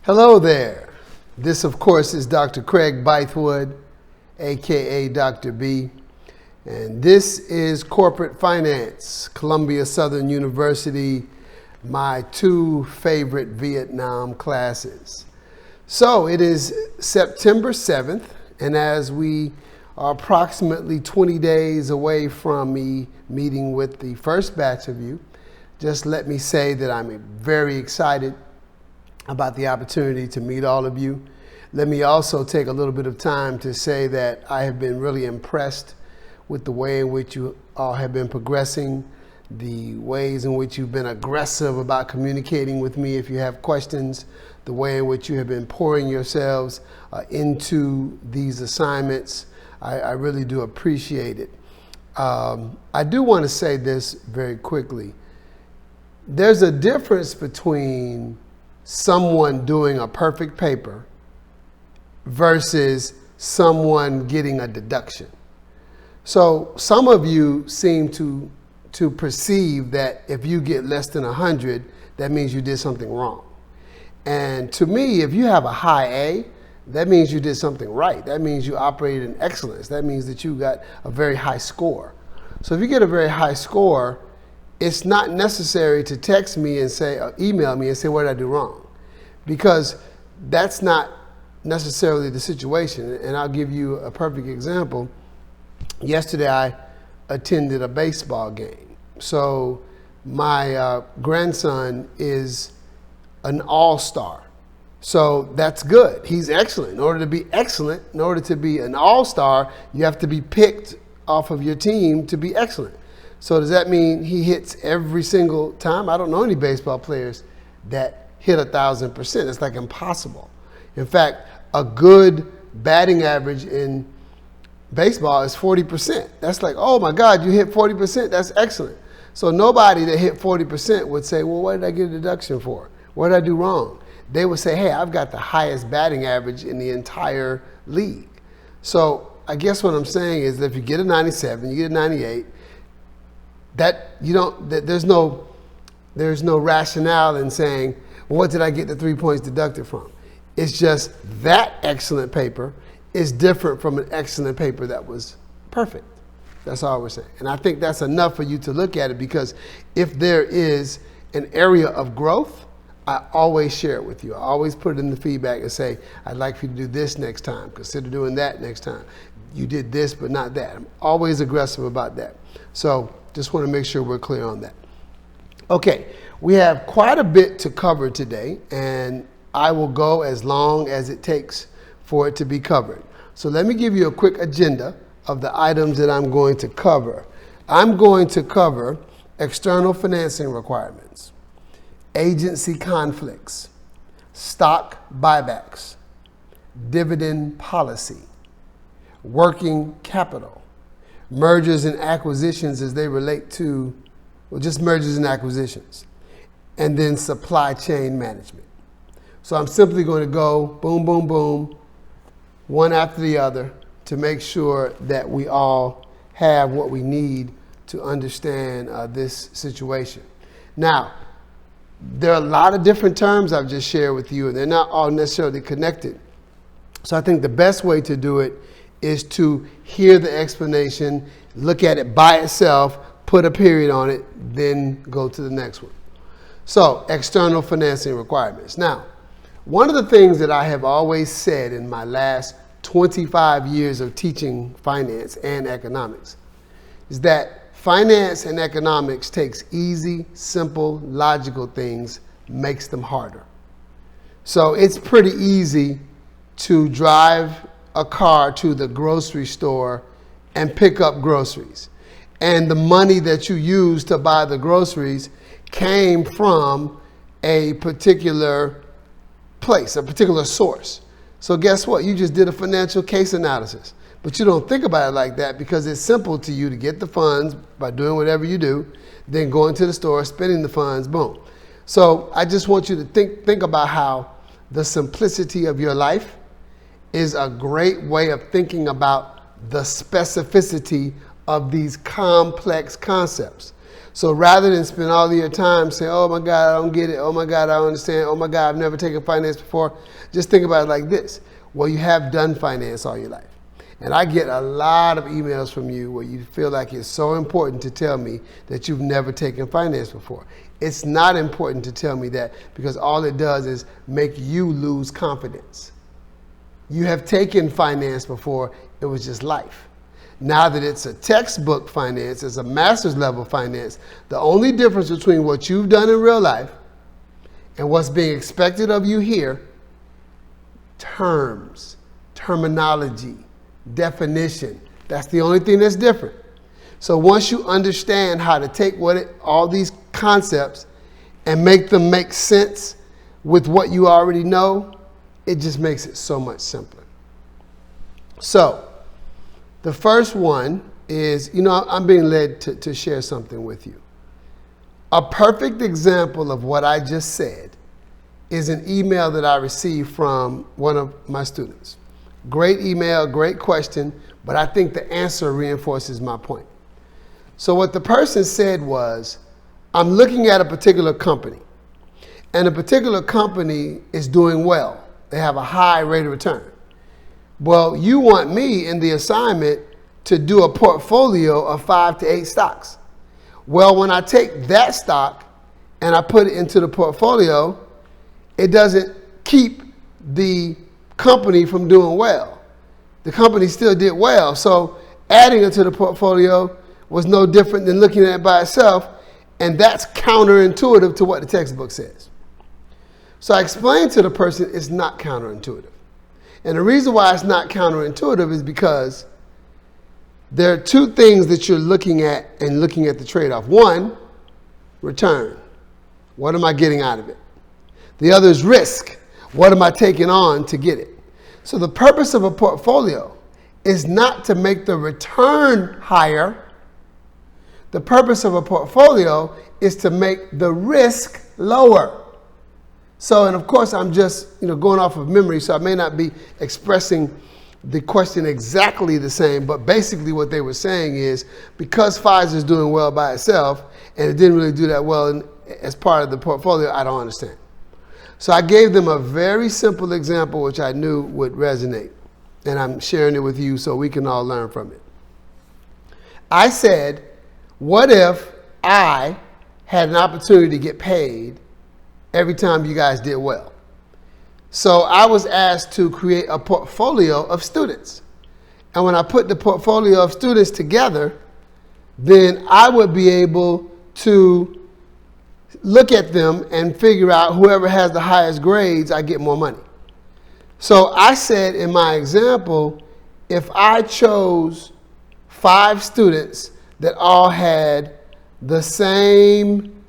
Hello there. This, of course, is Dr. Craig Bythewood, aka Dr. B. And this is Corporate Finance, Columbia Southern University, my two favorite Vietnam classes. So it is September 7th, and as we are approximately 20 days away from me meeting with the first batch of you, just let me say that I'm very excited about the opportunity to meet all of you. Let me also take a little bit of time to say that I have been really impressed with the way in which you all have been progressing, the ways in which you've been aggressive about communicating with me if you have questions, the way in which you have been pouring yourselves into these assignments. I really do appreciate it. I do want to say this very quickly. There's a difference between someone doing a perfect paper versus someone getting a deduction. So some of you seem to perceive that if you get less than 100, that means you did something wrong. And to me, if you have a high A, that means you did something right. That means you operated in excellence. That means that you got a very high score. So if you get a very high score, it's not necessary to text me and say, or email me and say, what did I do wrong? Because that's not necessarily the situation. And I'll give you a perfect example. Yesterday, I attended a baseball game. So my grandson is an all-star. So that's good. He's excellent. In order to be excellent, in order to be an all-star, you have to be picked off of your team to be excellent. So does that mean he hits every single time? I don't know any baseball players that hit 1,000%. It's like impossible. In fact, a good batting average in baseball is 40%. That's like, oh my God, you hit 40%. That's excellent. So nobody that hit 40% would say, well, what did I get a deduction for? What did I do wrong? They would say, hey, I've got the highest batting average in the entire league. So I guess what I'm saying is that if you get a 97, you get a 98, there's no rationale in saying, well, what did I get the 3 points deducted from? It's just that excellent paper is different from an excellent paper that was perfect. That's all we're saying. And I think that's enough for you to look at it, because if there is an area of growth, I always share it with you. I always put it in the feedback and say, I'd like for you to do this next time. Consider doing that next time. You did this, but not that. I'm always aggressive about that. So just want to make sure we're clear on that. Okay, we have quite a bit to cover today, and I will go as long as it takes for it to be covered. So let me give you a quick agenda of the items that I'm going to cover. I'm going to cover external financing requirements, agency conflicts, stock buybacks, dividend policy, working capital, mergers and acquisitions as they relate to, well, just mergers and acquisitions, and then supply chain management. So I'm simply going to go boom, boom, boom, one after the other to make sure that we all have what we need to understand this situation. Now, there are a lot of different terms I've just shared with you, and they're not all necessarily connected. So I think the best way to do it is to hear the explanation, look at it by itself, put a period on it, then go to the next one. So, external financing requirements. Now, one of the things that I have always said in my last 25 years of teaching finance and economics is that finance and economics takes easy, simple, logical things, makes them harder. So it's pretty easy to drive a car to the grocery store and pick up groceries. And the money that you use to buy the groceries came from a particular place, a particular source. So guess what? You just did a financial case analysis. But you don't think about it like that because it's simple to you to get the funds by doing whatever you do, then going to the store, spending the funds, boom. So I just want you to think about how the simplicity of your life is a great way of thinking about the specificity of these complex concepts. So rather than spend all of your time saying, oh my God, I don't get it. Oh my God, I don't understand. Oh my God, I've never taken finance before. Just think about it like this. Well, you have done finance all your life. And I get a lot of emails from you where you feel like it's so important to tell me that you've never taken finance before. It's not important to tell me that, because all it does is make you lose confidence. You have taken finance before, it was just life. Now that it's a textbook finance, it's a master's level finance, the only difference between what you've done in real life and what's being expected of you here, terms, terminology, definition, that's the only thing that's different. So once you understand how to take all these concepts and make them make sense with what you already know, it just makes it so much simpler. So the first one is, I'm being led to share something with you. A perfect example of what I just said is an email that I received from one of my students. Great email, great question, but I think the answer reinforces my point. So what the person said was, I'm looking at a particular company, and a particular company is doing well. They have a high rate of return. Well, you want me in the assignment to do a portfolio of 5 to 8 stocks. Well, when I take that stock and I put it into the portfolio, it doesn't keep the company from doing well. The company still did well. So adding it to the portfolio was no different than looking at it by itself. And that's counterintuitive to what the textbook says. So I explained to the person it's not counterintuitive. And the reason why it's not counterintuitive is because there are two things that you're looking at and looking at the trade-off. One, return. What am I getting out of it? The other is risk. What am I taking on to get it? So the purpose of a portfolio is not to make the return higher. The purpose of a portfolio is to make the risk lower. So, and of course, I'm just going off of memory, so I may not be expressing the question exactly the same, but basically what they were saying is, because Pfizer is doing well by itself, and it didn't really do that well as part of the portfolio, I don't understand. So I gave them a very simple example, which I knew would resonate, and I'm sharing it with you so we can all learn from it. I said, what if I had an opportunity to get paid every time you guys did well? So I was asked to create a portfolio of students. And when I put the portfolio of students together, then I would be able to look at them and figure out whoever has the highest grades, I get more money. So I said in my example, if I chose 5 students that all had the same,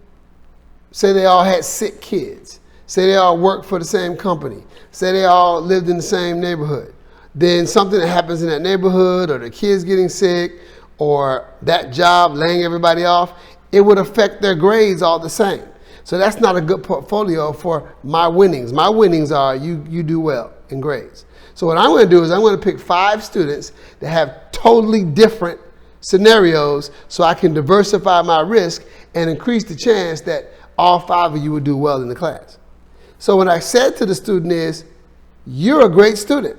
say they all had sick kids, say they all worked for the same company, say they all lived in the same neighborhood, then something that happens in that neighborhood, or the kids getting sick, or that job laying everybody off, it would affect their grades all the same. So that's not a good portfolio for my winnings. My winnings are you do well in grades. So what I'm going to do is I'm going to pick 5 students that have totally different scenarios so I can diversify my risk and increase the chance that all 5 of you would do well in the class. So what I said to the student is, you're a great student.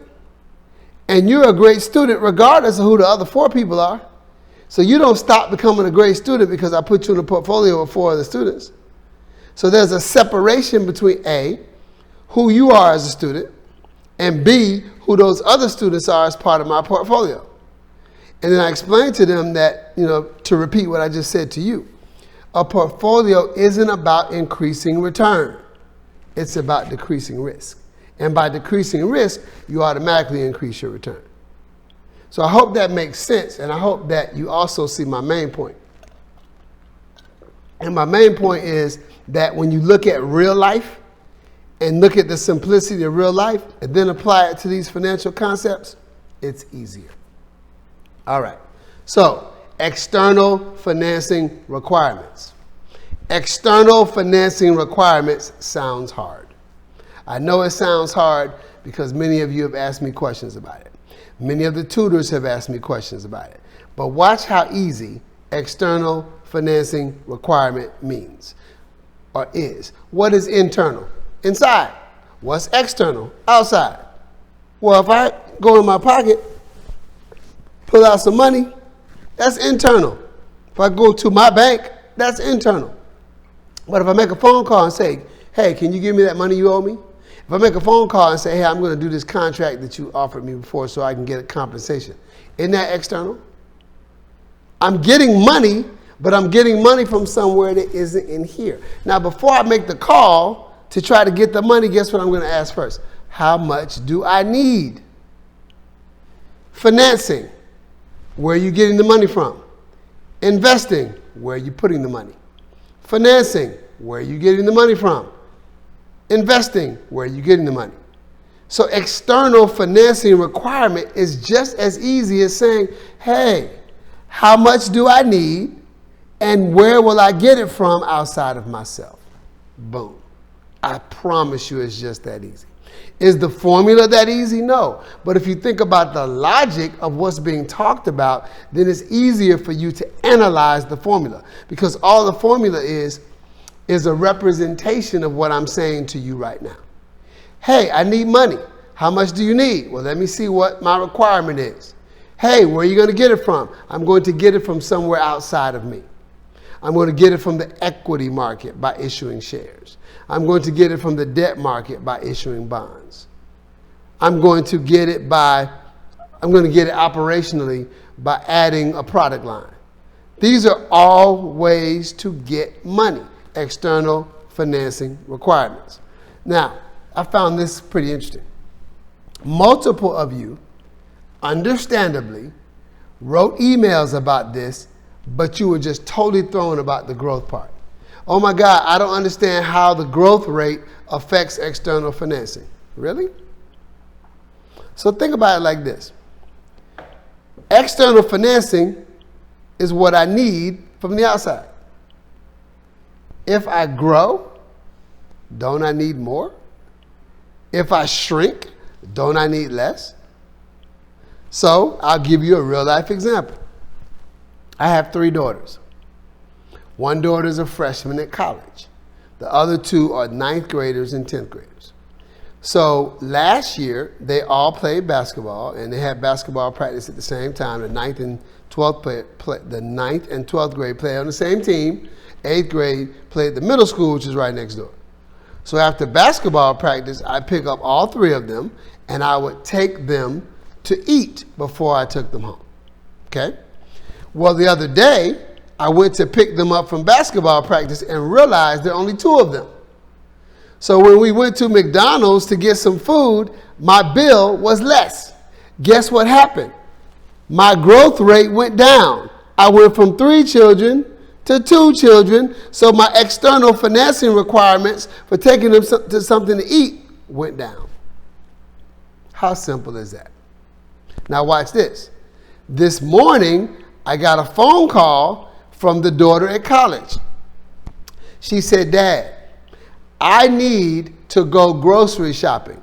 And you're a great student regardless of who the other 4 people are. So you don't stop becoming a great student because I put you in a portfolio of 4 other students. So there's a separation between A, who you are as a student, and B, who those other students are as part of my portfolio. And then I explained to them that, to repeat what I just said to you, a portfolio isn't about increasing return. It's about decreasing risk. And by decreasing risk, you automatically increase your return. So I hope that makes sense, and I hope that you also see my main point. And my main point is that when you look at real life and look at the simplicity of real life and then apply it to these financial concepts, it's easier. All right. So, external financing requirements. External financing requirements sounds hard. I know it sounds hard because many of you have asked me questions about it. Many of the tutors have asked me questions about it. But watch how easy external financing requirement means or is. What is internal? Inside. What's external? Outside. Well, if I go in my pocket, pull out some money, that's internal. If I go to my bank, that's internal. But if I make a phone call and say, hey, can you give me that money you owe me? If I make a phone call and say, hey, I'm going to do this contract that you offered me before so I can get a compensation, isn't that external? I'm getting money, but I'm getting money from somewhere that isn't in here. Now, before I make the call to try to get the money, guess what I'm going to ask first? How much do I need? Financing, where are you getting the money from? Investing, where are you putting the money? Financing, where are you getting the money from? Investing, where are you getting the money? So external financing requirement is just as easy as saying, hey, how much do I need and where will I get it from outside of myself? Boom. I promise you it's just that easy. Is the formula that easy? No. But if you think about the logic of what's being talked about, then it's easier for you to analyze the formula, because all the formula is a representation of what I'm saying to you right now. Hey, I need money. How much do you need? Well, let me see what my requirement is. Hey, where are you going to get it from? I'm going to get it from somewhere outside of me. I'm going to get it from the equity market by issuing shares. I'm going to get it from the debt market by issuing bonds. I'm going to get it operationally by adding a product line. These are all ways to get money, external financing requirements. Now, I found this pretty interesting. Multiple of you, understandably, wrote emails about this, but you were just totally thrown about the growth part. Oh my God, I don't understand how the growth rate affects external financing. Really? So think about it like this. External financing is what I need from the outside. If I grow, don't I need more? If I shrink, don't I need less? So I'll give you a real life example. I have 3 daughters. One daughter is a freshman at college. The other 2 are 9th graders and 10th graders. So last year, they all played basketball, and they had basketball practice at the same time. The 9th and 12th grade played on the same team. 8th grade played the middle school, which is right next door. So after basketball practice, I'd pick up all 3 of them, and I would take them to eat before I took them home. Okay? Well, the other day, I went to pick them up from basketball practice and realized there are only 2 of them. So when we went to McDonald's to get some food, my bill was less. Guess what happened? My growth rate went down. I went from 3 children to 2 children, so my external financing requirements for taking them to something to eat went down. How simple is that? Now watch this. This morning, I got a phone call from the daughter at college. She said, Dad, I need to go grocery shopping.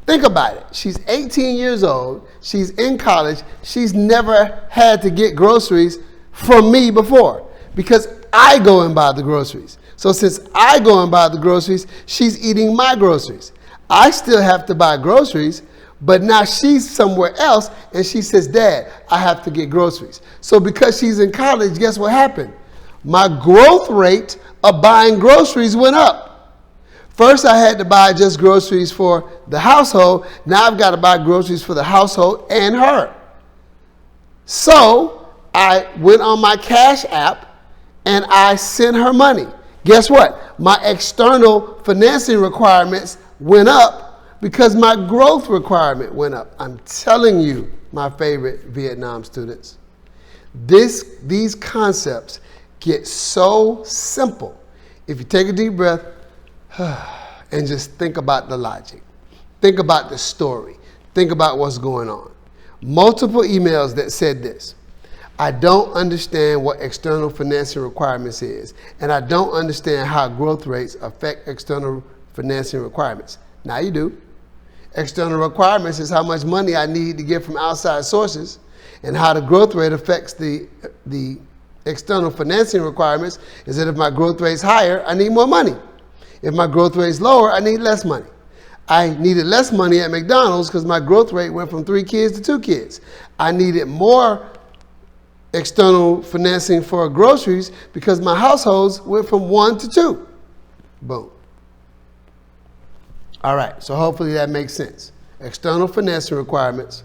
Think about it. She's 18 years old. She's in college. She's never had to get groceries from me before because I go and buy the groceries. So since I go and buy the groceries, she's eating my groceries. I still have to buy groceries, but now she's somewhere else and she says, Dad, I have to get groceries. So because she's in college, guess what happened? My growth rate of buying groceries went up. First, I had to buy just groceries for the household. Now I've got to buy groceries for the household and her. So I went on my Cash App and I sent her money. Guess what? My external financing requirements went up because my growth requirement went up. I'm telling you, my favorite Vietnam students, these concepts get so simple. If you take a deep breath and just think about the logic, think about the story, think about what's going on. Multiple emails that said this. I don't understand what external financing requirements is, and I don't understand how growth rates affect external financing requirements. Now you do. External requirements is how much money I need to get from outside sources, and how the growth rate affects the external financing requirements is that if my growth rate is higher, I need more money. If my growth rate is lower, I need less money. I needed less money at McDonald's because my growth rate went from 3 kids to 2 kids. I needed more external financing for groceries because my households went from 1 to 2. Boom. All right, so hopefully that makes sense. External financing requirements,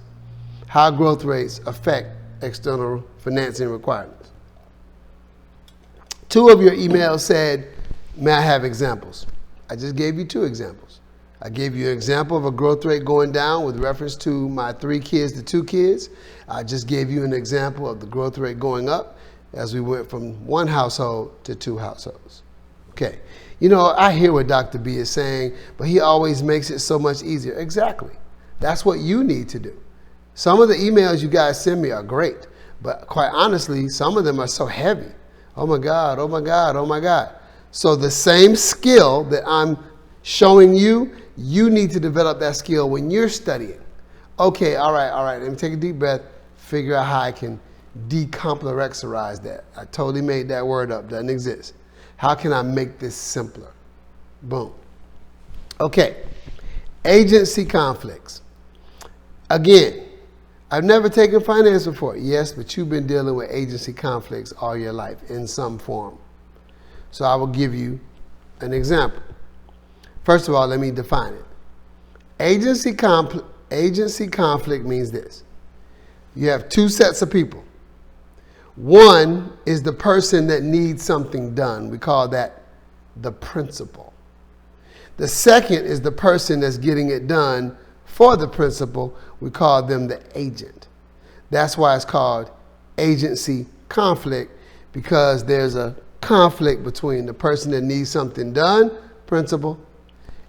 how growth rates affect external financing requirements. 2 of your emails said, may I have examples? I just gave you 2 examples. I gave you an example of a growth rate going down with reference to my 3 kids to 2 kids. I just gave you an example of the growth rate going up as we went from 1 household to 2 households. Okay. You know, I hear what Dr. B is saying, but he always makes it so much easier. Exactly. That's what you need to do. Some of the emails you guys send me are great, but quite honestly, some of them are so heavy. Oh my God, oh my God, oh my God. So the same skill that I'm showing you, you need to develop that skill when you're studying. Okay, all right, let me take a deep breath, figure out how I can decomplexarize that. I totally made that word up, doesn't exist. How can I make this simpler? Boom. Okay, agency conflicts. Again, I've never taken finance before. Yes, but you've been dealing with agency conflicts all your life in some form. So I will give you an example. First of all, let me define it. Agency conflict means this. You have 2 sets of people. One is the person that needs something done. We call that the principal. The second is the person that's getting it done for the principal. We call them the agent. That's why it's called agency conflict, because there's a conflict between the person that needs something done, principal,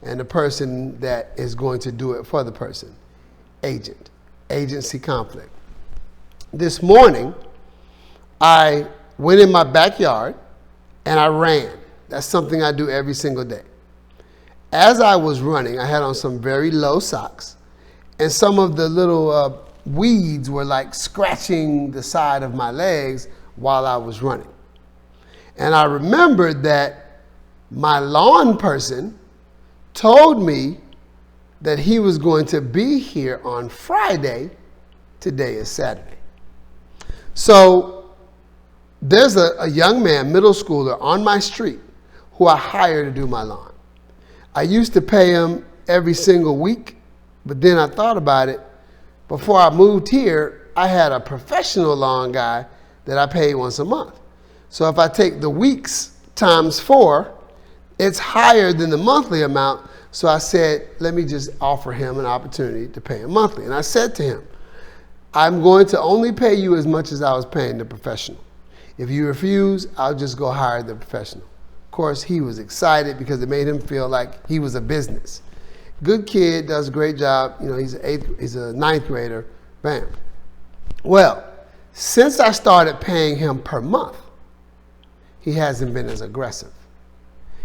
and the person that is going to do it for the person, agent. Agency conflict. This morning, I went in my backyard and I ran. That's something I do every single day. As I was running, I had on some very low socks, and some of the little weeds were like scratching the side of my legs while I was running. And I remembered that my lawn person told me that he was going to be here on Friday. Today is Saturday. So there's a young man, middle schooler, on my street who I hire to do my lawn. I used to pay him every single week, but then I thought about it. Before I moved here, I had a professional lawn guy that I paid once a month. So if I take the weeks times 4, it's higher than the monthly amount. So I said, let me just offer him an opportunity to pay him monthly. And I said to him, I'm going to only pay you as much as I was paying the professional. If you refuse, I'll just go hire the professional. Of course, he was excited because it made him feel like he was a business. Good kid, does a great job. You know, he's a 9th grader. Bam. Well, since I started paying him per month, he hasn't been as aggressive.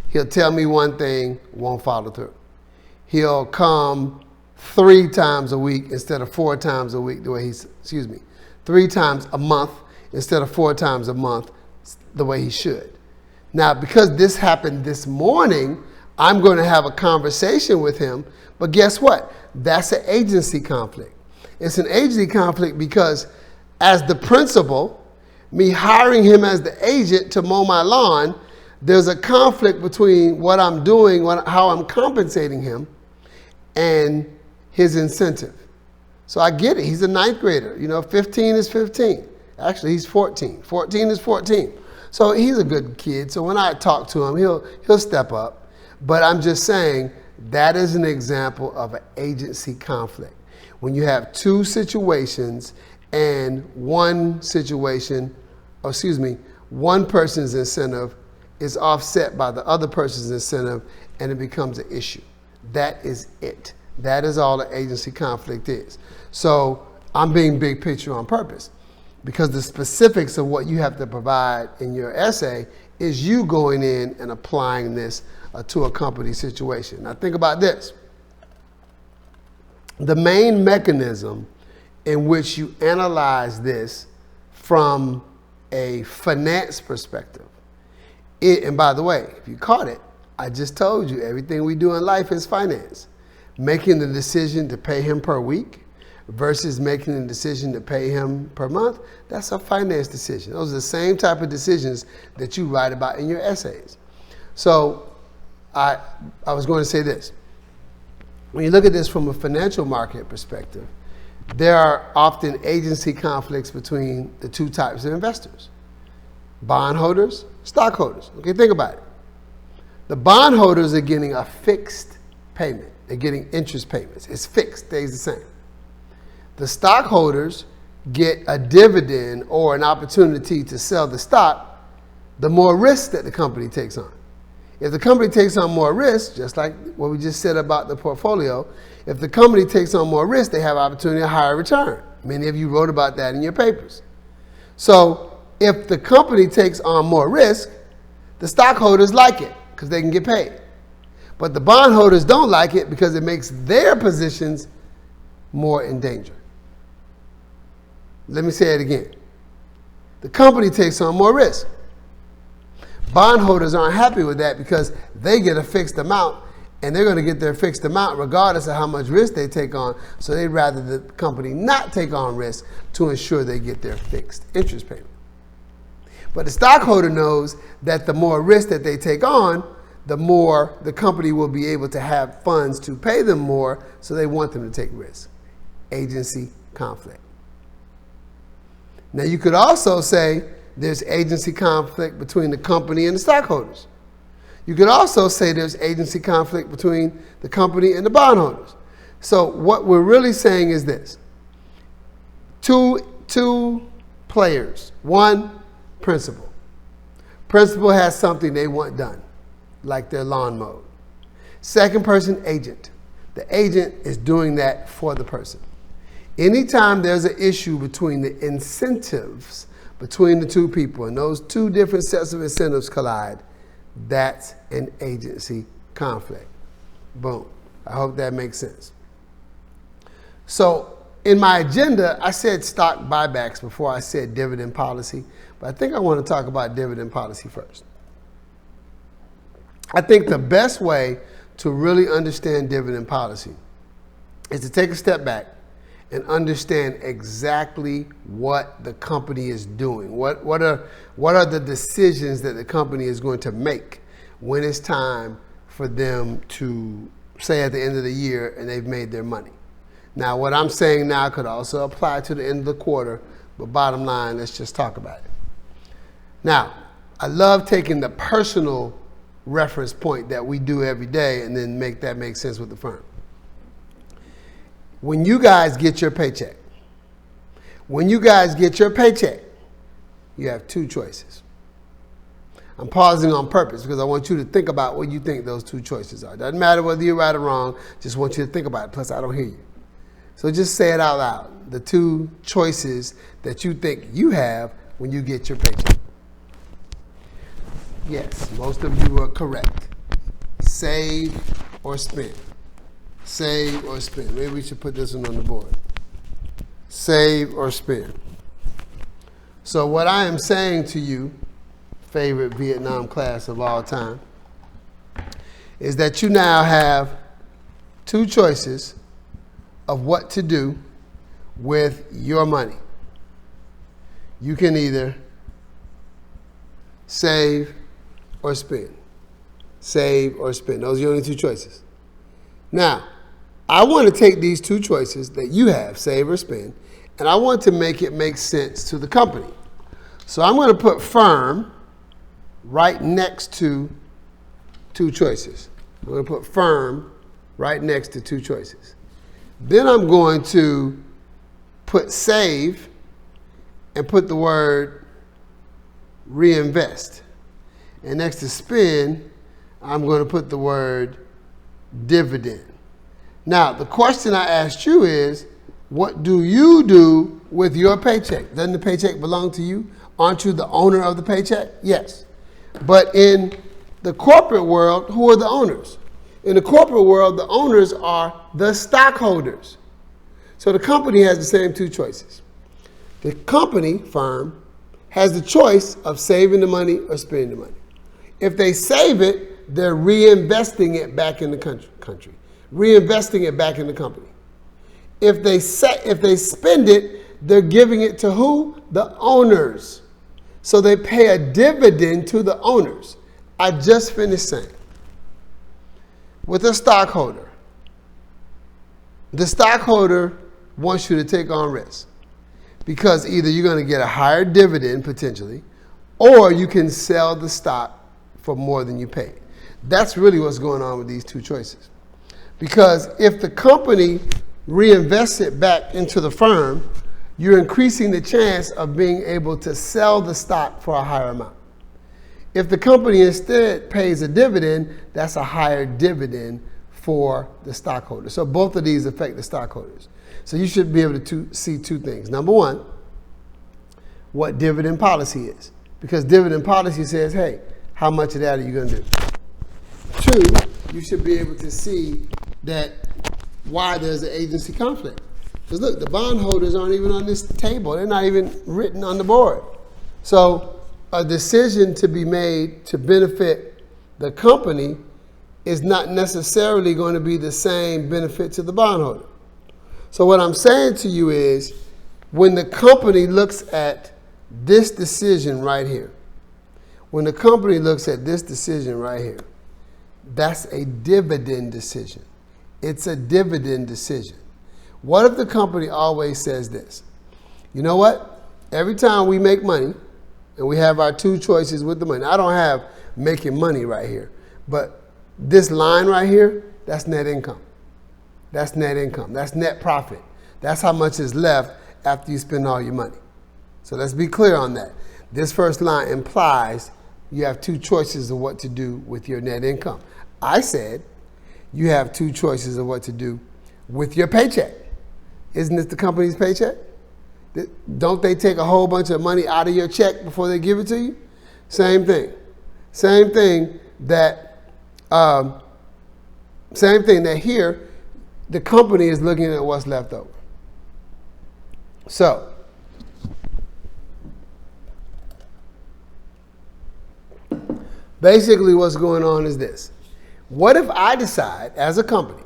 He'll tell me one thing, won't follow through. He'll come 3 times a week instead of 4 times a week, 3 times a month instead of 4 times a month, the way he should. Now, because this happened this morning, I'm going to have a conversation with him, but guess what? That's an agency conflict. It's an agency conflict because as the principal, me hiring him as the agent to mow my lawn, there's a conflict between what I'm doing, how I'm compensating him, and his incentive. So I get it. He's a 9th grader. You know, 15 is 15. Actually, he's 14. 14 is 14. So he's a good kid. So when I talk to him, he'll step up. But I'm just saying that is an example of an agency conflict. When you have 2 situations and one person's incentive is offset by the other person's incentive, and it becomes an issue. That is it. That is all the agency conflict is. So I'm being big picture on purpose, because the specifics of what you have to provide in your essay is you going in and applying this to a company situation. Now think about this. The main mechanism in which you analyze this from a finance perspective. And by the way, if you caught it, I just told you everything we do in life is finance. Making the decision to pay him per week versus making the decision to pay him per month, that's a finance decision. Those are the same type of decisions that you write about in your essays. So I was going to say this. When you look at this from a financial market perspective, there are often agency conflicts between the two types of investors. Bondholders, stockholders. Okay, think about it. The bondholders are getting a fixed payment. They're getting interest payments. It's fixed, stays the same. The stockholders get a dividend or an opportunity to sell the stock the more risk that the company takes on. If the company takes on more risk, just like what we just said about the portfolio, if the company takes on more risk, they have opportunity to higher return. Many of you wrote about that in your papers. So if the company takes on more risk, the stockholders like it because they can get paid. But the bondholders don't like it because it makes their positions more in danger. Let me say it again. The company takes on more risk. Bondholders aren't happy with that because they get a fixed amount and they're going to get their fixed amount regardless of how much risk they take on. So they'd rather the company not take on risk to ensure they get their fixed interest payment. But the stockholder knows that the more risk that they take on, the more the company will be able to have funds to pay them more, so they want them to take risk. Agency conflict. Now you could also say there's agency conflict between the company and the stockholders. You could also say there's agency conflict between the company and the bondholders. So what we're really saying is this. Two players. One, principal. Principal has something they want done, like their lawn mowed. Second person, agent. The agent is doing that for the person. Anytime there's an issue between the incentives between the two people and those two different sets of incentives collide, that's an agency conflict. Boom. I hope that makes sense. So in my agenda, I said stock buybacks before I said dividend policy, but I think I want to talk about dividend policy first. I think the best way to really understand dividend policy is to take a step back and understand exactly what the company is doing. What are the decisions that the company is going to make when it's time for them to say at the end of the year and they've made their money. Now, what I'm saying now could also apply to the end of the quarter, but bottom line, let's just talk about it. Now, I love taking the personal reference point that we do every day and then make that make sense with the firm. When you guys get your paycheck, you have two choices. I'm pausing on purpose because I want you to think about what you think those two choices are. Doesn't matter whether you're right or wrong, just want you to think about it. Plus, I don't hear you. So just say it out loud. The two choices that you think you have when you get your paycheck. Yes, most of you are correct. Save or spend. Save or spend. Maybe we should put this one on the board. Save or spend. So what I am saying to you, favorite Vietnam class of all time, is that you now have two choices of what to do with your money. You can either save or spend. Save or spend. Those are your only two choices. Now, I want to take these two choices that you have, save or spend, and I want to make it make sense to the company. So I'm going to put firm right next to two choices. I'm going to put firm right next to two choices. Then I'm going to put save and put the word reinvest. And next to spend, I'm going to put the word dividend. Now, the question I asked you is, what do you do with your paycheck? Doesn't the paycheck belong to you? Aren't you the owner of the paycheck? Yes. But in the corporate world, who are the owners? In the corporate world, the owners are the stockholders. So the company has the same two choices. The company, firm, has the choice of saving the money or spending the money. If they save it, they're reinvesting it back in the country, reinvesting it back in the company. If they spend it, they're giving it to who? The owners. So they pay a dividend to the owners. I just finished saying, with a stockholder, the stockholder wants you to take on risk because either you're going to get a higher dividend potentially, or you can sell the stock for more than you paid. That's really what's going on with these two choices. Because if the company reinvests it back into the firm, you're increasing the chance of being able to sell the stock for a higher amount. If the company instead pays a dividend, that's a higher dividend for the stockholders. So both of these affect the stockholders. So you should be able to see two things. Number one, what dividend policy is. Because dividend policy says, hey, how much of that are you going to do? Two, you should be able to see that why there's an agency conflict. Because look, the bondholders aren't even on this table. They're not even written on the board. So a decision to be made to benefit the company is not necessarily going to be the same benefit to the bondholder. So what I'm saying to you is, when the company looks at this decision right here, when the company looks at this decision right here, that's a dividend decision. It's a dividend decision. What if the company always says this? You know what? Every time we make money, and we have our two choices with the money. I don't have making money right here, but this line right here, that's net income. That's net income. That's net profit. That's how much is left after you spend all your money. So let's be clear on that. This first line implies you have two choices of what to do with your net income. I said you have two choices of what to do with your paycheck. Isn't this the company's paycheck? Don't they take a whole bunch of money out of your check before they give it to you? Same thing. Same thing that here, the company is looking at what's left over. So, basically what's going on is this. What if I decide as a company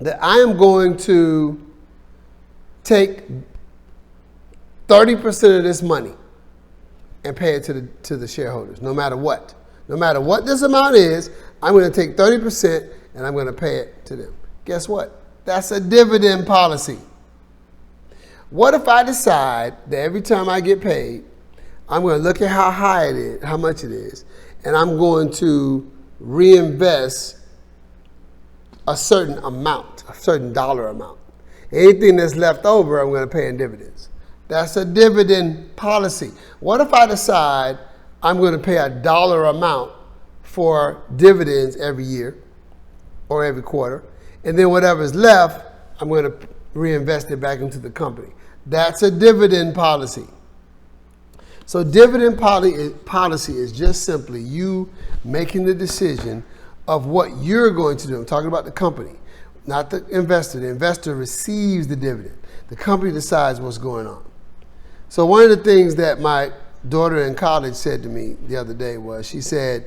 that I am going to take 30% of this money and pay it to the shareholders, no matter what. No matter what this amount is, I'm going to take 30% and I'm going to pay it to them. Guess what? That's a dividend policy. What if I decide that every time I get paid, I'm going to look at how high it is, how much it is, and I'm going to reinvest a certain amount, a certain dollar amount. Anything that's left over, I'm going to pay in dividends. That's a dividend policy. What if I decide I'm going to pay a dollar amount for dividends every year or every quarter, and then whatever's left, I'm going to reinvest it back into the company? That's a dividend policy. So dividend policy is just simply you making the decision of what you're going to do. I'm talking about the company, not the investor. The investor receives the dividend. The company decides what's going on. So one of the things that my daughter in college said to me the other day was, she said,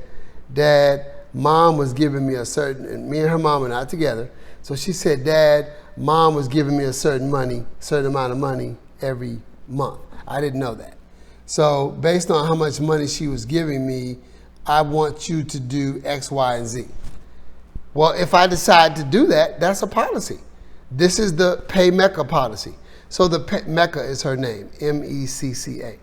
Dad, Mom was giving me a certain, and me and her mom are not together. So she said, Dad, Mom was giving me a certain amount of money every month. I didn't know that. So based on how much money she was giving me, I want you to do X, Y, and Z. Well, if I decide to do that, that's a policy. This is the Pay Mecca policy. So the Mecca is her name, M-E-C-C-A.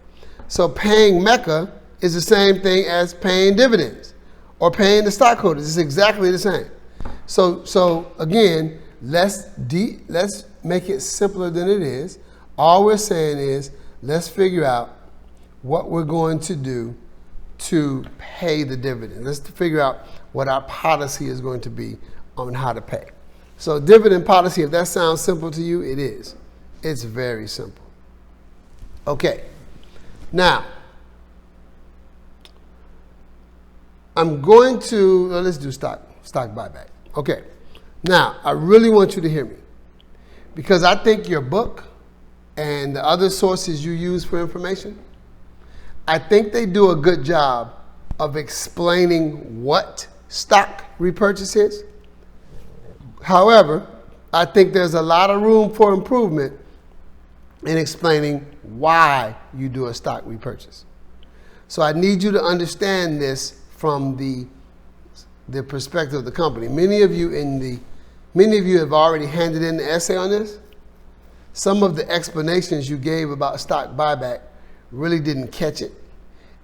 So paying Mecca is the same thing as paying dividends or paying the stockholders. It's exactly the same. So again, let's make it simpler than it is. All we're saying is let's figure out what we're going to do to pay the dividend. Let's figure out what our policy is going to be on how to pay. So dividend policy, if that sounds simple to you, it is. It's very simple. Okay. Now, I'm going to, let's do stock buyback. Okay. Now, I really want you to hear me, because I think your book and the other sources you use for information I think they do a good job of explaining what stock repurchase is. However, I think there's a lot of room for improvement in explaining why you do a stock repurchase. So I need you to understand this from the perspective of the company. Many of you have already handed in the essay on this. Some of the explanations you gave about stock buyback really didn't catch it.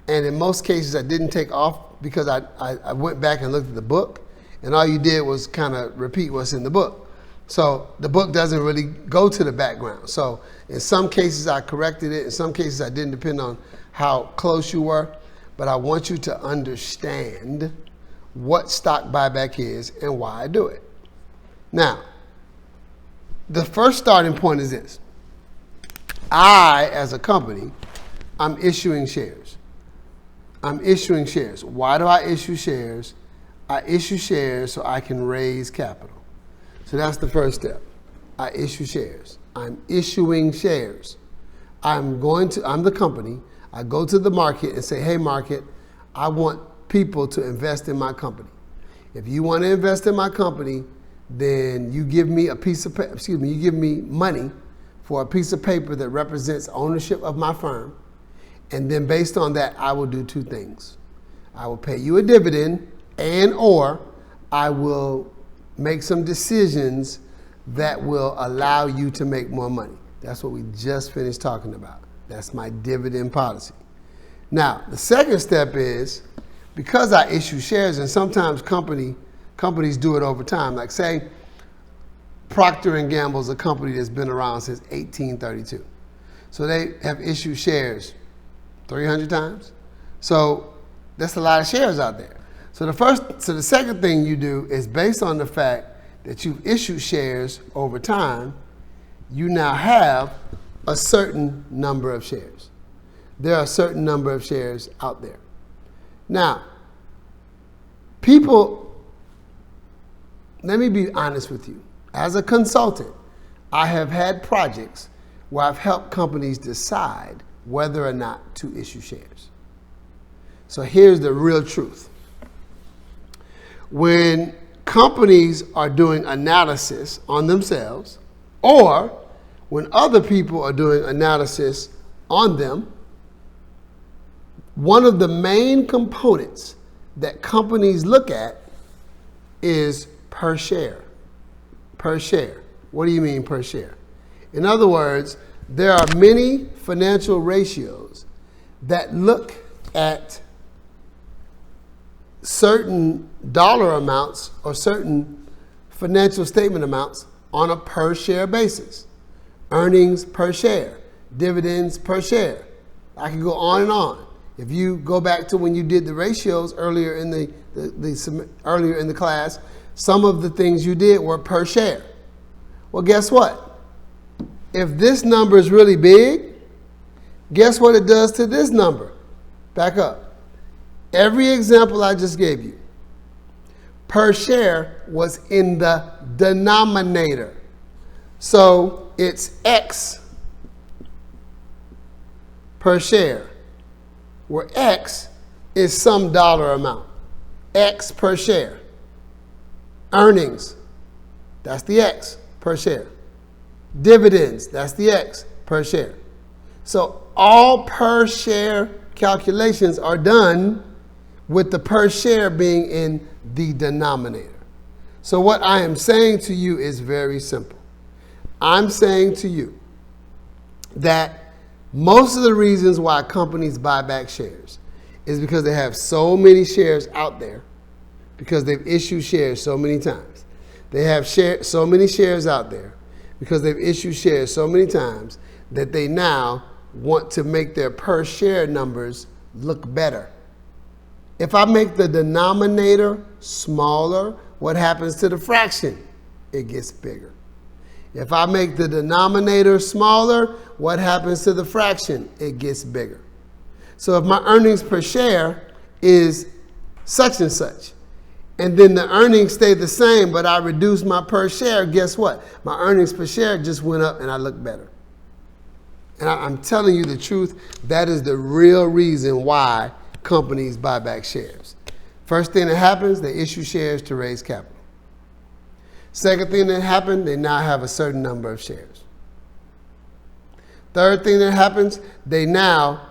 And in most cases, I didn't take off because I went back and looked at the book, and all you did was kind of repeat what's in the book. So the book doesn't really go to the background. So in some cases, I corrected it. In some cases, I didn't, depend on how close you were. But I want you to understand what stock buyback is and why I do it. Now, the first starting point is this. I, as a company, I'm issuing shares. I'm issuing shares. Why do I issue shares? I issue shares so I can raise capital. So that's the first step. I issue shares. I'm issuing shares. I'm the company. I go to the market and say, hey, market, I want people to invest in my company. If you want to invest in my company, then you give me you give me money for a piece of paper that represents ownership of my firm. And then based on that, I will do two things. I will pay you a dividend or I will make some decisions that will allow you to make more money. That's what we just finished talking about. That's my dividend policy. Now, the second step is, because I issue shares, and sometimes companies do it over time. Like say, Procter & Gamble is a company that's been around since 1832. So they have issued shares 300 times. So that's a lot of shares out there. So the second thing you do is, based on the fact that you've issued shares over time, you now have a certain number of shares. There are a certain number of shares out there. Now, let me be honest with you. As a consultant, I have had projects where I've helped companies decide whether or not to issue shares. So here's the real truth. When companies are doing analysis on themselves, or when other people are doing analysis on them, one of the main components that companies look at is per share. Per share. What do you mean per share? In other words, there are many financial ratios that look at certain dollar amounts or certain financial statement amounts on a per share basis. Earnings per share, dividends per share. I can go on and on. If you go back to when you did the ratios earlier in the class, some of the things you did were per share. Well, guess what? If this number is really big, guess what it does to this number? Back up. Every example I just gave you, per share was in the denominator. So it's X per share, where X is some dollar amount. X per share. Earnings, that's the X per share. Dividends, that's the X per share. So all per share calculations are done with the per share being in the denominator. So what I am saying to you is very simple. I'm saying to you that most of the reasons why companies buy back shares is because they have so many shares out there, because they've issued shares so many times. They have so many shares out there because they've issued shares so many times that they now want to make their per share numbers look better. If I make the denominator smaller, what happens to the fraction? It gets bigger. If I make the denominator smaller, what happens to the fraction? It gets bigger. So if my earnings per share is such and such, and then the earnings stay the same, but I reduce my per share, guess what? My earnings per share just went up and I look better. And I'm telling you the truth, that is the real reason why companies buy back shares. First thing that happens, they issue shares to raise capital. Second thing that happens, they now have a certain number of shares. Third thing that happens, they now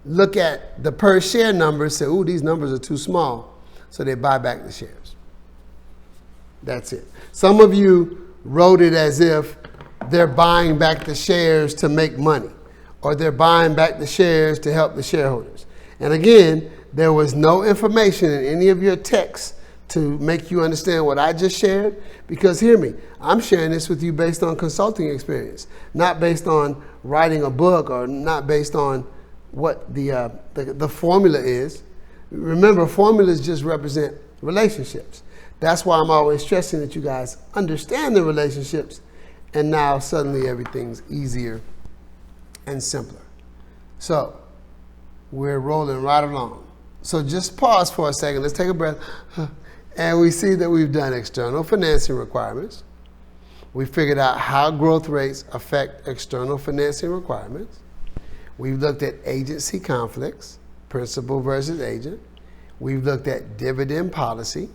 look at the per share numbers, say, ooh, these numbers are too small. So they buy back the shares. That's it. Some of you wrote it as if they're buying back the shares to make money, or they're buying back the shares to help the shareholders. And again, there was no information in any of your texts to make you understand what I just shared, because hear me, I'm sharing this with you based on consulting experience, not based on writing a book, or not based on what the formula is. Remember, formulas just represent relationships. That's why I'm always stressing that you guys understand the relationships, and now suddenly everything's easier and simpler. So we're rolling right along. So just pause for a second. Let's take a breath. And we see that we've done external financing requirements. We figured out how growth rates affect external financing requirements. We've looked at agency conflicts, principal versus agent. We've looked at dividend policy.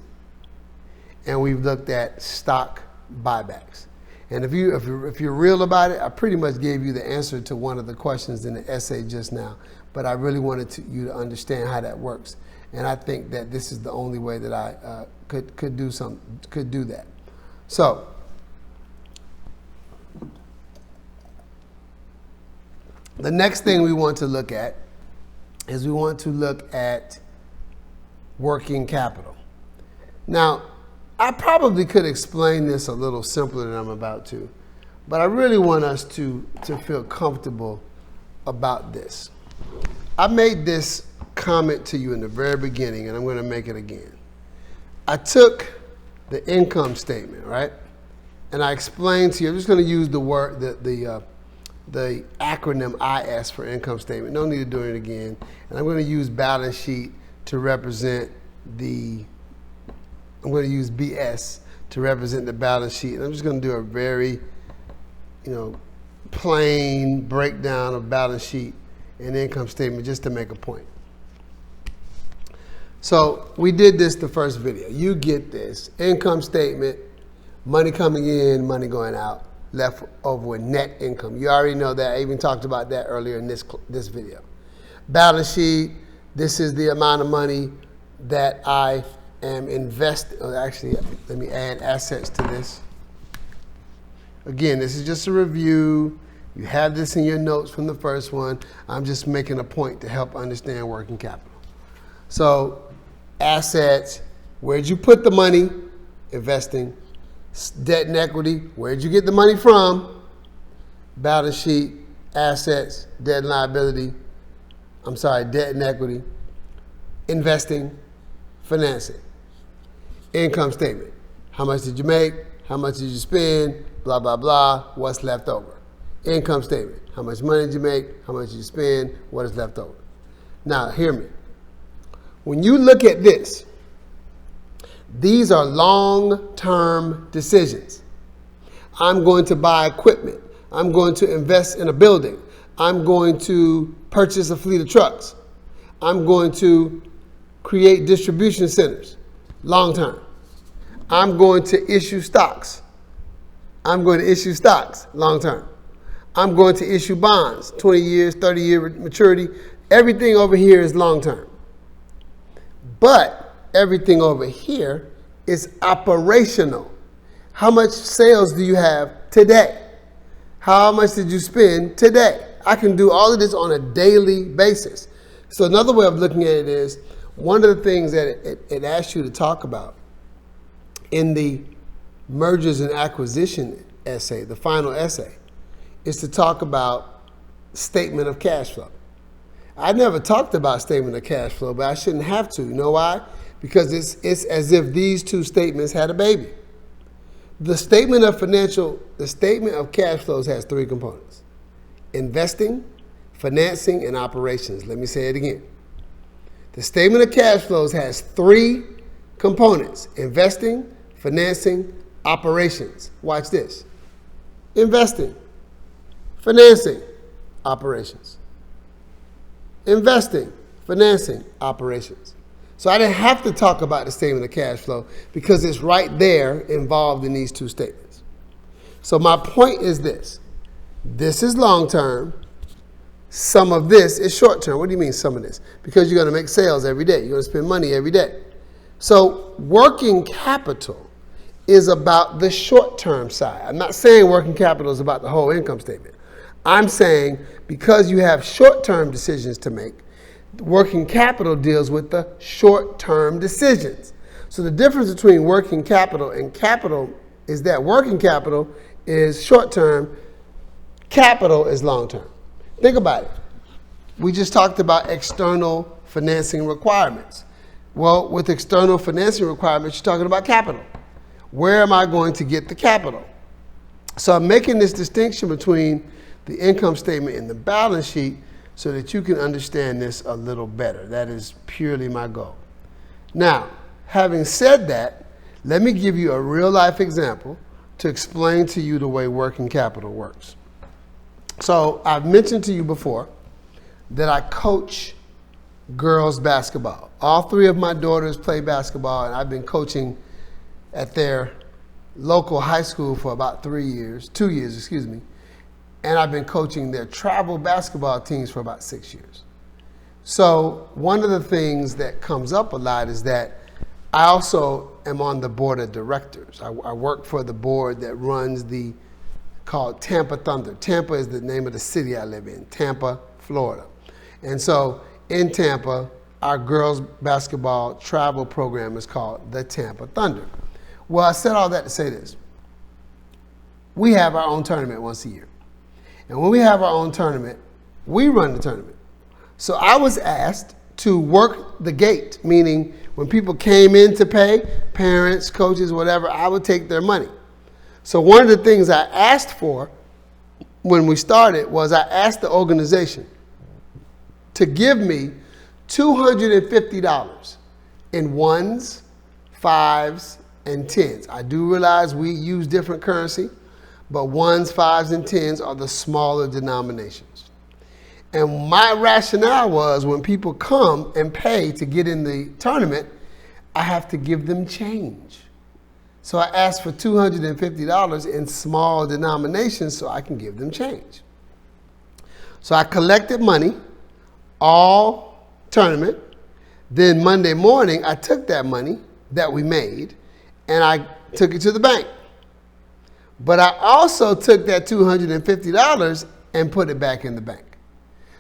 And we've looked at stock buybacks. And if you're real about it, I pretty much gave you the answer to one of the questions in the essay just now. But I really wanted you to understand how that works. And I think that this is the only way that I could do that. So the next thing we want to look at is we want to look at working capital. Now, I probably could explain this a little simpler than I'm about to, but I really want us to feel comfortable about this. I made this comment to you in the very beginning, and I'm going to make it again. I took the income statement, right, and I explained to you. I'm just going to use the word the acronym IS for income statement. No need to do it again. And I'm going to use balance sheet to represent I'm going to use BS to represent the balance sheet. And I'm just going to do a very, plain breakdown of balance sheet and income statement just to make a point. So we did this the first video. You get this. Income statement, money coming in, money going out, left over with net income. You already know that. I even talked about that earlier in this video. Balance sheet, this is the amount of money that I am investing. Actually, let me add assets to this. Again, this is just a review. You have this in your notes from the first one. I'm just making a point to help understand working capital. So assets, where'd you put the money? Investing. Debt and equity, where'd you get the money from? Balance sheet, assets, debt and liability. Debt and equity. Investing, financing. Income statement. How much did you make? How much did you spend? Blah, blah, blah. What's left over? Income statement. How much money did you make? How much did you spend? What is left over? Now, hear me. When you look at this, these are long-term decisions. I'm going to buy equipment. I'm going to invest in a building. I'm going to purchase a fleet of trucks. I'm going to create distribution centers, long-term. I'm going to issue stocks. Long-term. I'm going to issue bonds, 20 years, 30-year maturity. Everything over here is long-term. But everything over here is operational. How much sales do you have today? How much did you spend today? I can do all of this on a daily basis. So another way of looking at it is, one of the things that it asks you to talk about in the mergers and acquisition essay, the final essay, is to talk about statement of cash flow. I never talked about statement of cash flow, but I shouldn't have to. You know why? Because it's as if these two statements had a baby. The statement of cash flows has three components: investing, financing, and operations. Let me say it again. The statement of cash flows has three components: investing, financing, operations. Watch this. Investing, financing, operations. Investing, financing, operations. So I didn't have to talk about the statement of cash flow because it's right there involved in these two statements. So my point is this. This is long term. Some of this is short term. What do you mean some of this? Because you're going to make sales every day. You're going to spend money every day. So working capital is about the short term side. I'm not saying working capital is about the whole income statement. I'm saying because you have short term decisions to make, working capital deals with the short term decisions. So the difference between working capital and capital is that working capital is short term, capital is long term. Think about it. We just talked about external financing requirements. Well, with external financing requirements, you're talking about capital. Where am I going to get the capital? So I'm making this distinction between the income statement and the balance sheet so that you can understand this a little better. That is purely my goal. Now, having said that, let me give you a real life example to explain to you the way working capital works. So I've mentioned to you before that I coach girls basketball. All three of my daughters play basketball, and I've been coaching at their local high school for about 2 years, and I've been coaching their travel basketball teams for about 6 years. So one of the things that comes up a lot is that I also am on the board of directors. I work for the board that runs called Tampa Thunder. Tampa is the name of the city I live in, Tampa, Florida. And so in Tampa, our girls basketball travel program is called the Tampa Thunder. Well, I said all that to say this. We have our own tournament once a year. And when we have our own tournament, we run the tournament. So I was asked to work the gate, meaning when people came in to pay, parents, coaches, whatever, I would take their money. So one of the things I asked for when we started was I asked the organization to give me $250 in ones, fives, and tens. I do realize we use different currency, but ones, fives, and tens are the smaller denominations. And my rationale was when people come and pay to get in the tournament, I have to give them change. So I asked for $250 in small denominations so I can give them change. So I collected money all tournament. Then Monday morning, I took that money that we made and I took it to the bank. But I also took that $250 and put it back in the bank.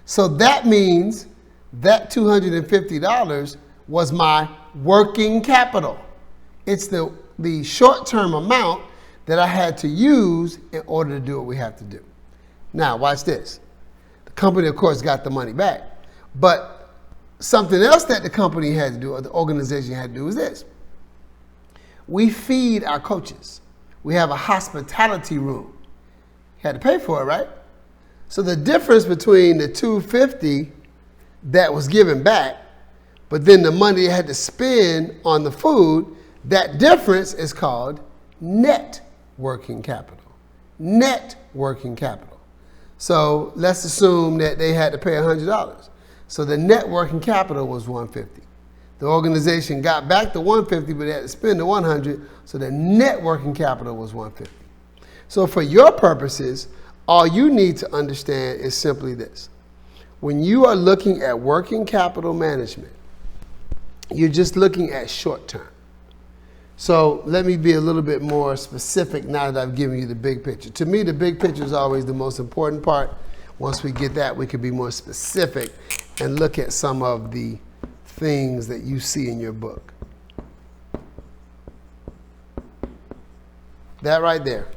So that means that $250 was my working capital. It's the short-term amount that I had to use in order to do what we have to do. Now, watch this. The company, of course, got the money back. But something else that the company had to do, or the organization had to do, is this. We feed our coaches. We have a hospitality room. You had to pay for it, right? So the difference between the $250 that was given back, but then the money you had to spend on the food, that difference is called net working capital. Net working capital. So let's assume that they had to pay $100. So the net working capital was $150. The organization got back the $150, but they had to spend the $100, so the net working capital was $150. So for your purposes, all you need to understand is simply this. When you are looking at working capital management, you're just looking at short term. So let me be a little bit more specific now that I've given you the big picture. To me, the big picture is always the most important part. Once we get that, we can be more specific and look at some of the things that you see in your book. That right there,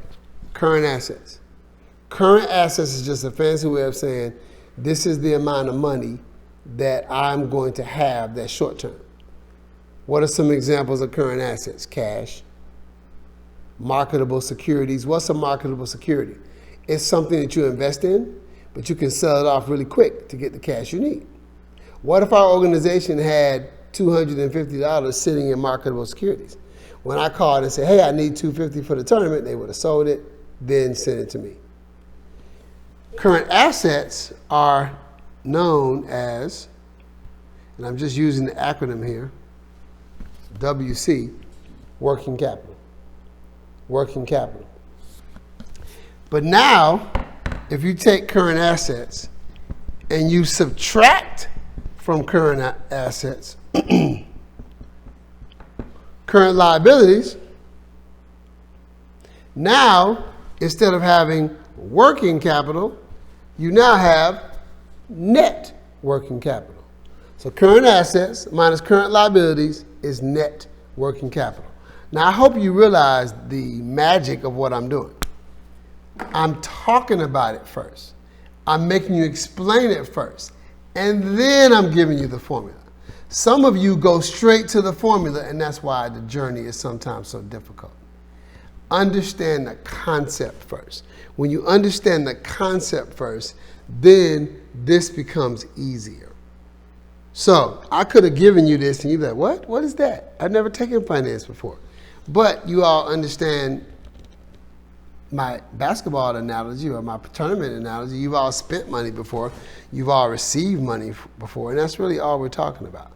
current assets. Current assets is just a fancy way of saying this is the amount of money that I'm going to have that's short term. What are some examples of current assets? Cash, marketable securities. What's a marketable security? It's something that you invest in, but you can sell it off really quick to get the cash you need. What if our organization had $250 sitting in marketable securities? When I called and said, hey, I need $250 for the tournament, they would have sold it, then sent it to me. Current assets are known as, and I'm just using the acronym here, WC, working capital. Working capital. But now, if you take current assets and you subtract from current assets current liabilities, now, instead of having working capital, you now have net working capital. So current assets minus current liabilities is net working capital. Now, I hope you realize the magic of what I'm doing. I'm talking about it first. I'm making you explain it first. And then I'm giving you the formula. Some of you go straight to the formula, and that's why the journey is sometimes so difficult. Understand the concept first. When you understand the concept first, then this becomes easier. So I could have given you this and you'd be like, what? What is that? I've never taken finance before. But you all understand my basketball analogy or my tournament analogy. You've all spent money before. You've all received money before. And that's really all we're talking about.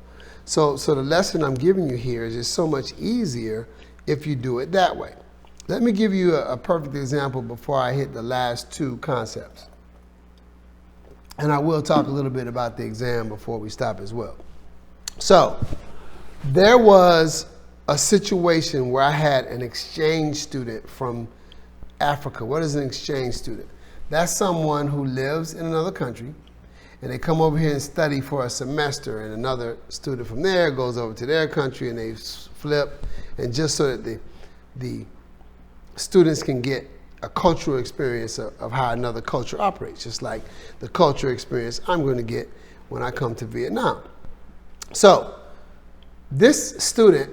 So the lesson I'm giving you here is just so much easier if you do it that way. Let me give you a perfect example before I hit the last two concepts. And I will talk a little bit about the exam before we stop as well. So there was a situation where I had an exchange student from Africa. What is an exchange student? That's someone who lives in another country and they come over here and study for a semester, and another student from there goes over to their country and they flip, and just so that the students can get a cultural experience of how another culture operates, just like the cultural experience I'm going to get when I come to Vietnam. So this student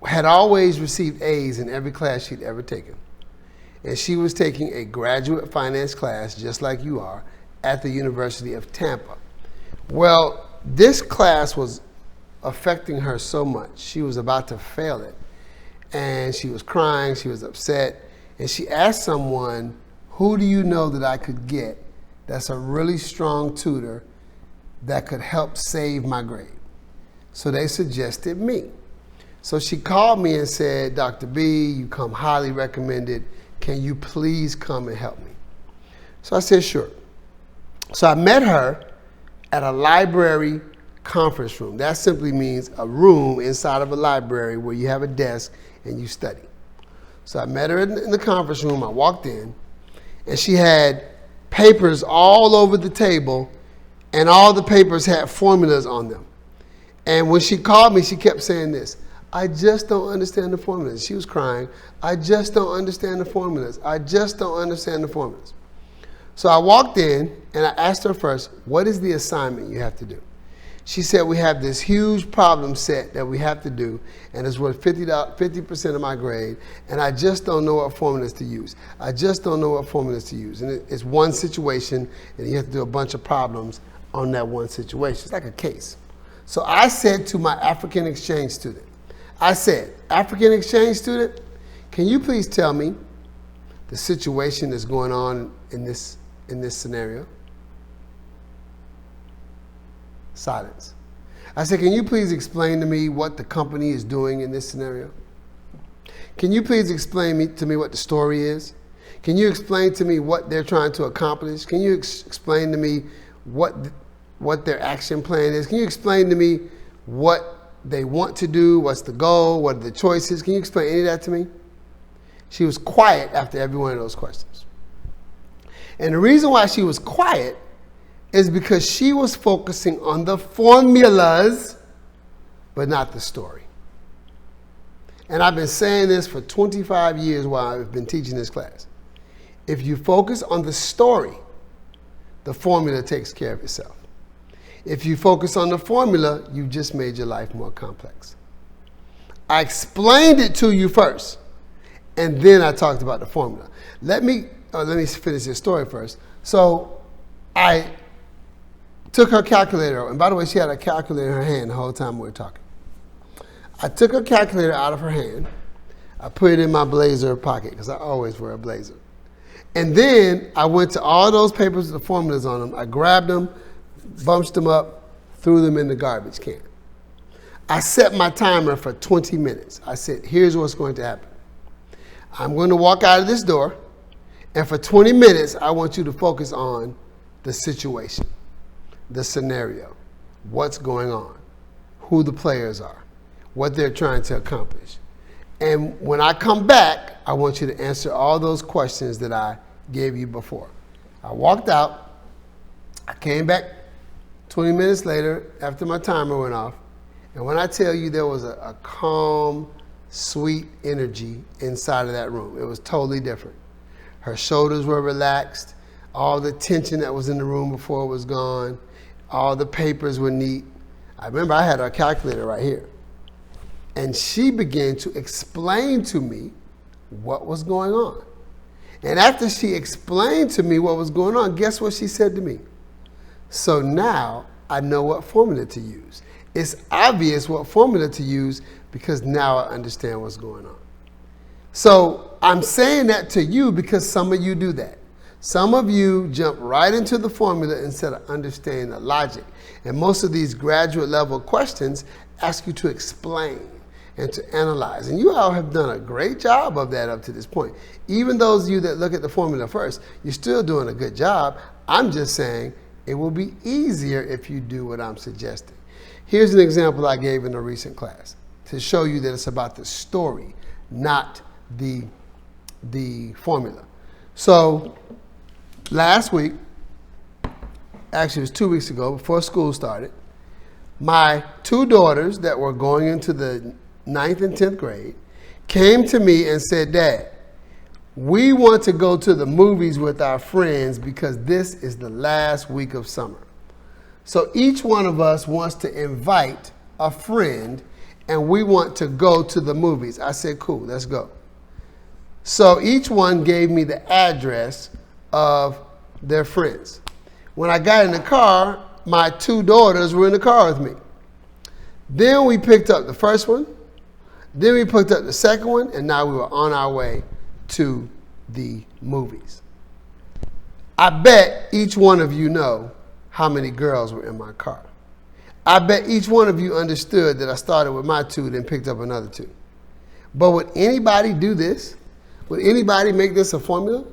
had always received A's in every class she'd ever taken. And she was taking a graduate finance class, just like you are, at the University of Tampa. Well, this class was affecting her so much. She was about to fail it. And she was crying, she was upset. And she asked someone, who do you know that I could get that's a really strong tutor that could help save my grade? So they suggested me. So she called me and said, Dr. B, you come highly recommended. Can you please come and help me? So I said, sure. So I met her at a library conference room. That simply means a room inside of a library where you have a desk and you study. So I met her in the conference room. I walked in, and she had papers all over the table, and all the papers had formulas on them. And when she called me, she kept saying this, I just don't understand the formulas. She was crying. I just don't understand the formulas. I just don't understand the formulas. So I walked in and I asked her first, what is the assignment you have to do? She said, we have this huge problem set that we have to do, and it's worth 50% of my grade, and I just don't know what formulas to use. I just don't know what formulas to use. And it's one situation, and you have to do a bunch of problems on that one situation. It's like a case. So I said to my African exchange student, I said, African exchange student, can you please tell me the situation that's going on in this scenario? Silence. I said, can you please explain to me what the company is doing in this scenario? Can you please explain to me what the story is? Can you explain to me what they're trying to accomplish? Can you explain to me what their action plan is? Can you explain to me what they want to do? What's the goal? What are the choices? Can you explain any of that to me? She was quiet after every one of those questions. And the reason why she was quiet is because she was focusing on the formulas, but not the story. And I've been saying this for 25 years while I've been teaching this class. If you focus on the story, the formula takes care of itself. If you focus on the formula, you just made your life more complex. I explained it to you first, and then I talked about the formula. Let me finish this story first. So I took her calculator, and by the way, she had a calculator in her hand the whole time we were talking. I took her calculator out of her hand. I put it in my blazer pocket, because I always wear a blazer. And then I went to all those papers with the formulas on them. I grabbed them, bunched them up, threw them in the garbage can. I set my timer for 20 minutes. I said, here's what's going to happen. I'm going to walk out of this door, and for 20 minutes, I want you to focus on the situation, the scenario, what's going on, who the players are, what they're trying to accomplish. And when I come back, I want you to answer all those questions that I gave you before. I walked out. I came back 20 minutes later after my timer went off. And when I tell you there was a calm, sweet energy inside of that room, it was totally different. Her shoulders were relaxed. All the tension that was in the room before was gone. All the papers were neat. I remember I had her calculator right here. And she began to explain to me what was going on. And after she explained to me what was going on, guess what she said to me? So now I know what formula to use. It's obvious what formula to use because now I understand what's going on. So I'm saying that to you because some of you do that. Some of you jump right into the formula instead of understanding the logic. And most of these graduate level questions ask you to explain and to analyze. And you all have done a great job of that up to this point. Even those of you that look at the formula first, you're still doing a good job. I'm just saying it will be easier if you do what I'm suggesting. Here's an example I gave in a recent class to show you that it's about the story, not the formula. So last week, actually it was 2 weeks ago, before school started, my two daughters that were going into the 9th and 10th grade came to me and said, Dad, we want to go to the movies with our friends because this is the last week of summer. So each one of us wants to invite a friend and we want to go to the movies. I said, cool, let's go. So each one gave me the address of their friends. When I got in the car, my two daughters were in the car with me. Then we picked up the first one. Then we picked up the second one, and now we were on our way to the movies. I bet each one of you know how many girls were in my car. I bet each one of you understood that I started with my two, then picked up another two. But would anybody do this? Would anybody make this a formula?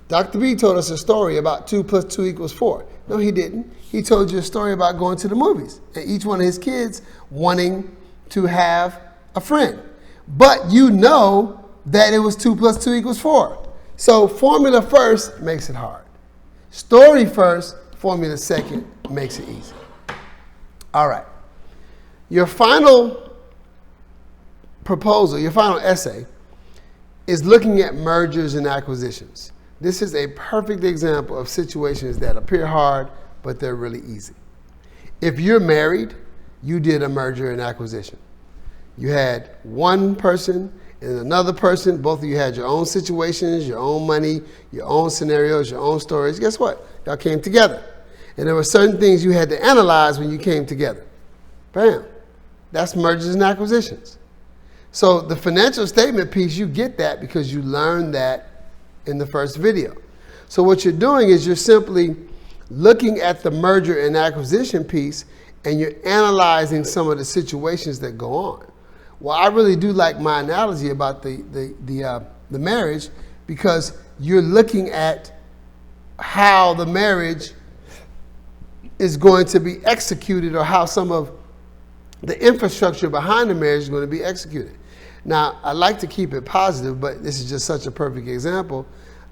Dr. B told us a story about 2 + 2 = 4. No, he didn't. He told you a story about going to the movies and each one of his kids wanting to have a friend. But you know that it was 2 + 2 = 4. So formula first makes it hard. Story first, formula second makes it easy. All right. Your final proposal, your final essay is looking at mergers and acquisitions. This is a perfect example of situations that appear hard, but they're really easy. If you're married, you did a merger and acquisition. You had one person and another person. Both of you had your own situations, your own money, your own scenarios, your own stories. Guess what? Y'all came together. And there were certain things you had to analyze when you came together. Bam. That's mergers and acquisitions. So the financial statement piece, you get that because you learned that in the first video. So what you're doing is you're simply looking at the merger and acquisition piece and you're analyzing some of the situations that go on. Well, I really do like my analogy about the marriage because you're looking at how the marriage is going to be executed or how some of the infrastructure behind the marriage is going to be executed. Now, I like to keep it positive, but this is just such a perfect example.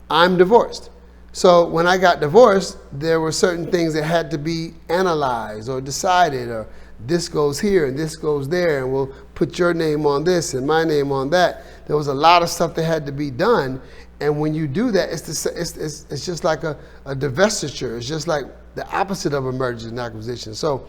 I'm divorced. So when I got divorced, there were certain things that had to be analyzed or decided, or this goes here and this goes there, and we'll put your name on this and my name on that. There was a lot of stuff that had to be done. And when you do that, it's just like a divestiture. It's just like the opposite of a merger and acquisition. So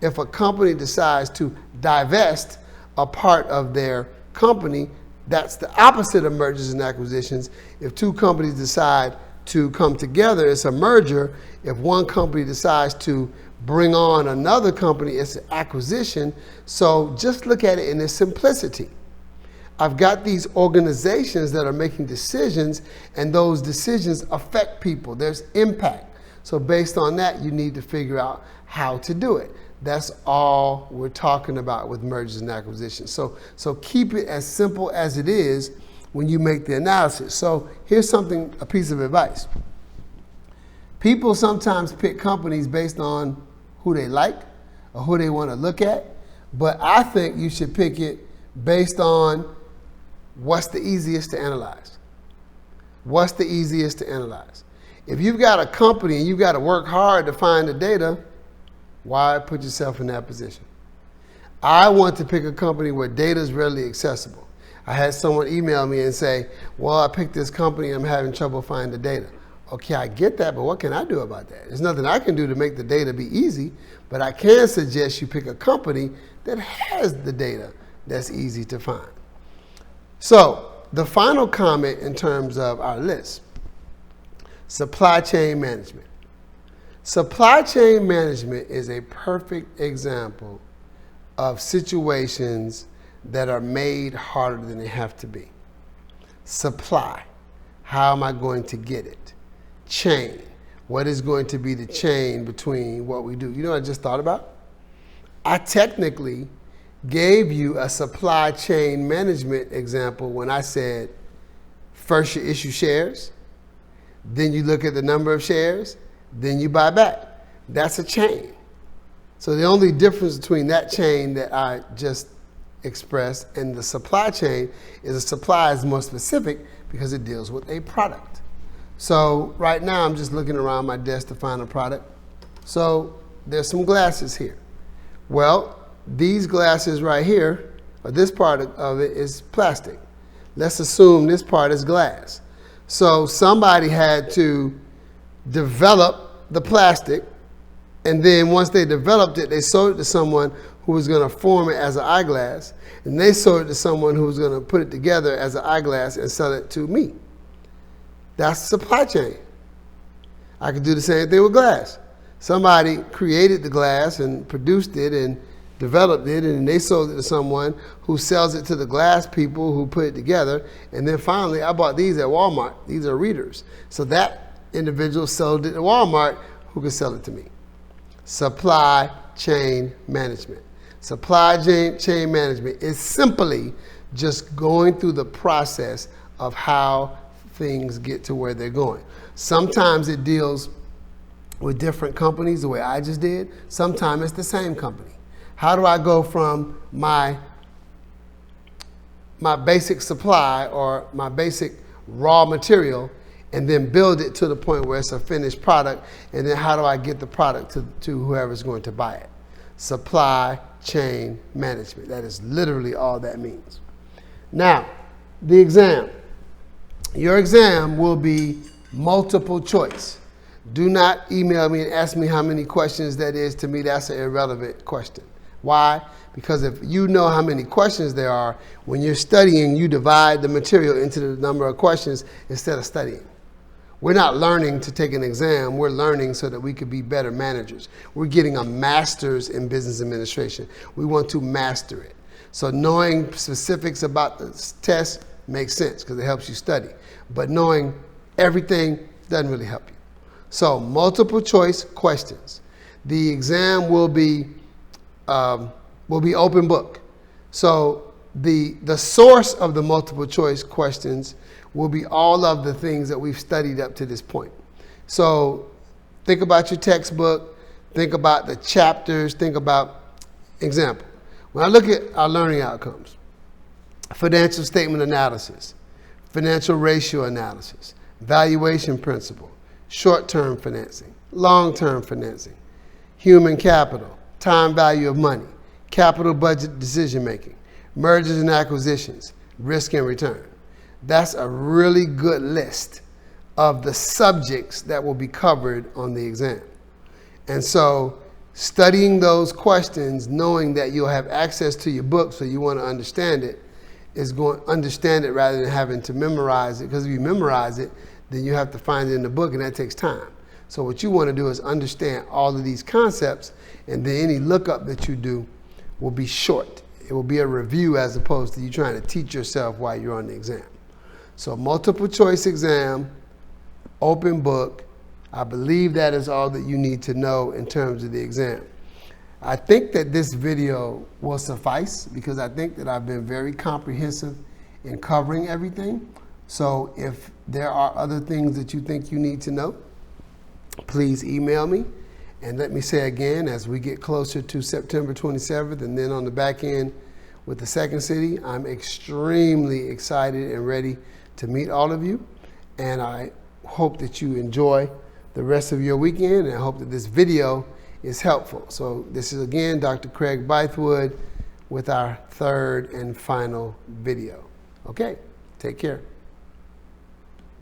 if a company decides to divest a part of their company, that's the opposite of mergers and acquisitions. If two companies decide to come together, it's a merger. If one company decides to bring on another company, it's an acquisition. So just look at it in its simplicity. I've got these organizations that are making decisions, and those decisions affect people. There's impact. So based on that, you need to figure out how to do it. That's all we're talking about with mergers and acquisitions. So keep it as simple as it is when you make the analysis. So here's a piece of advice. People sometimes pick companies based on who they like or who they want to look at, but I think you should pick it based on what's the easiest to analyze. What's the easiest to analyze? If you've got a company and you've got to work hard to find the data, why put yourself in that position? I want to pick a company where data is readily accessible. I had someone email me and say, well, I picked this company, I'm having trouble finding the data. Okay, I get that, but what can I do about that? There's nothing I can do to make the data be easy, but I can suggest you pick a company that has the data that's easy to find. So the final comment in terms of our list, supply chain management. Supply chain management is a perfect example of situations that are made harder than they have to be. Supply, how am I going to get it? Chain, what is going to be the chain between what we do? You know what I just thought about? I technically gave you a supply chain management example when I said, first you issue shares, then you look at the number of shares, then you buy back. That's a chain. So the only difference between that chain that I just expressed and the supply chain is the supply is more specific because it deals with a product. So right now I'm just looking around my desk to find a product. So there's some glasses here. Well, these glasses right here, or this part of it is plastic. Let's assume this part is glass. So somebody had to develop the plastic, and then once they developed it, they sold it to someone who was going to form it as an eyeglass, and they sold it to someone who was going to put it together as an eyeglass and sell it to me. That's supply chain. I could do the same thing with glass. Somebody created the glass and produced it and developed it, and they sold it to someone who sells it to the glass people who put it together, and then finally I bought these at Walmart. These are readers. So that individual sold it to Walmart who could sell it to me. Supply chain management. Supply chain management is simply just going through the process of how things get to where they're going. Sometimes it deals with different companies the way I just did. Sometimes it's the same company. How do I go from my basic supply or my basic raw material and then build it to the point where it's a finished product, and then how do I get the product to whoever's going to buy it? Supply chain management. That is literally all that means. Now, the exam. Your exam will be multiple choice. Do not email me and ask me how many questions that is. To me, that's an irrelevant question. Why? Because if you know how many questions there are, when you're studying, you divide the material into the number of questions instead of studying. We're not learning to take an exam. We're learning so that we could be better managers. We're getting a master's in business administration. We want to master it. So knowing specifics about the test makes sense because it helps you study. But knowing everything doesn't really help you. So multiple choice questions. The exam will be open book. So the source of the multiple choice questions will be all of the things that we've studied up to this point. So think about your textbook, think about the chapters, think about, example, when I look at our learning outcomes, financial statement analysis, financial ratio analysis, valuation principle, short-term financing, long-term financing, human capital, time value of money, capital budget decision-making, mergers and acquisitions, risk and return. That's a really good list of the subjects that will be covered on the exam. And so studying those questions, knowing that you'll have access to your book so you want to understand it, is going to understand it rather than having to memorize it. Because if you memorize it, then you have to find it in the book, and that takes time. So what you want to do is understand all of these concepts, and then any lookup that you do will be short. It will be a review as opposed to you trying to teach yourself while you're on the exam. So multiple choice exam, open book. I believe that is all that you need to know in terms of the exam. I think that this video will suffice because I think that I've been very comprehensive in covering everything. So if there are other things that you think you need to know, please email me. And let me say again, as we get closer to September 27th and then on the back end with the second city, I'm extremely excited and ready to meet all of you. And I hope that you enjoy the rest of your weekend, and I hope that this video is helpful. So this is again Dr. Craig Bythewood with our third and final video. Okay, take care.